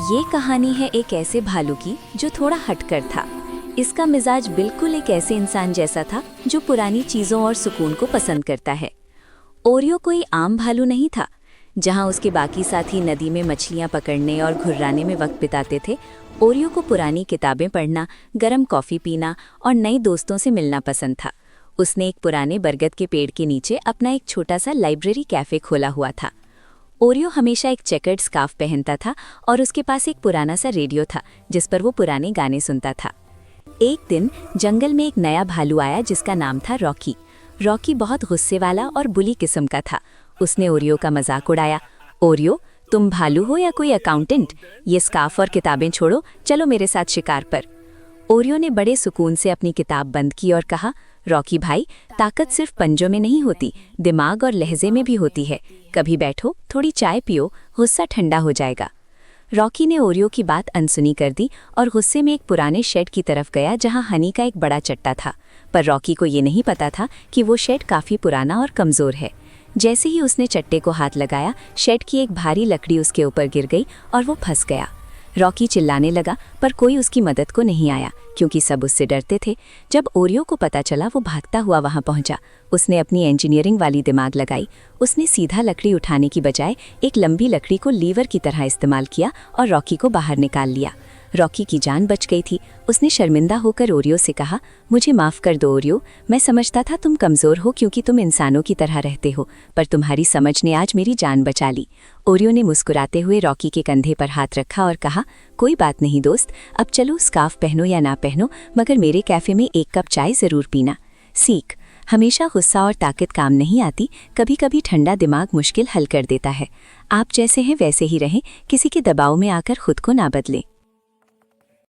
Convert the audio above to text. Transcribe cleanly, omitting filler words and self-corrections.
ये कहानी है एक ऐसे भालू की जो थोड़ा हटकर था। इसका मिजाज बिल्कुल एक ऐसे इंसान जैसा था जो पुरानी चीज़ों और सुकून को पसंद करता है। ओरियो कोई आम भालू नहीं था। जहाँ उसके बाकी साथी नदी में मछलियाँ पकड़ने और घुर्राने में वक्त बिताते थे, ओरियो को पुरानी किताबें पढ़ना, गर्म कॉफ़ी पीना और नए दोस्तों से मिलना पसंद था। उसने एक पुराने बरगद के पेड़ के नीचे अपना एक छोटा सा लाइब्रेरी कैफ़े खोला हुआ था। ओरियो हमेशा एक चेकर्ड स्कार्फ पहनता था और उसके पास एक पुराना सा रेडियो था जिस पर वो पुराने गाने सुनता था। एक दिन जंगल में एक नया भालू आया जिसका नाम था रॉकी। रॉकी बहुत गुस्से वाला और बुली किस्म का था। उसने ओरियो का मजाक उड़ाया। ओरियो, तुम भालू हो या कोई अकाउंटेंट? ये स्कार्फ और किताबें छोड़ो, चलो मेरे साथ शिकार पर। ओरियो ने बड़े सुकून से अपनी किताब बंद की और कहा, रॉकी भाई, ताकत सिर्फ पंजों में नहीं होती, दिमाग और लहजे में भी होती है। कभी बैठो, थोड़ी चाय पियो, गुस्सा ठंडा हो जाएगा। रॉकी ने ओरियो की बात अनसुनी कर दी और गुस्से में एक पुराने शेड की तरफ गया जहां हनी का एक बड़ा चट्टा था। पर रॉकी को ये नहीं पता था कि वो शेड काफ़ी पुराना और कमज़ोर है। जैसे ही उसने चट्टे को हाथ लगाया, शेड की एक भारी लकड़ी उसके ऊपर गिर गई और वो फंस गया। रॉकी चिल्लाने लगा पर कोई उसकी मदद को नहीं आया क्योंकि सब उससे डरते थे। जब ओरियो को पता चला, वो भागता हुआ वहां पहुंचा। उसने अपनी इंजीनियरिंग वाली दिमाग लगाई। उसने सीधा लकड़ी उठाने की बजाय एक लंबी लकड़ी को लीवर की तरह इस्तेमाल किया और रॉकी को बाहर निकाल लिया। रॉकी की जान बच गई थी। उसने शर्मिंदा होकर ओरियो से कहा, मुझे माफ़ कर दो ओरियो, मैं समझता था तुम कमज़ोर हो क्योंकि तुम इंसानों की तरह रहते हो, पर तुम्हारी समझ ने आज मेरी जान बचा ली। ओरियो ने मुस्कुराते हुए रॉकी के कंधे पर हाथ रखा और कहा, कोई बात नहीं दोस्त, अब चलो स्कार्फ पहनो या ना पहनो, मगर मेरे कैफ़े में एक कप चाय ज़रूर पीना। सीख, हमेशा गुस्सा और ताकत काम नहीं आती, कभी कभी ठंडा दिमाग मुश्किल हल कर देता है। आप जैसे हैं वैसे ही रहें, किसी के दबाव में आकर खुद को ना बदलें।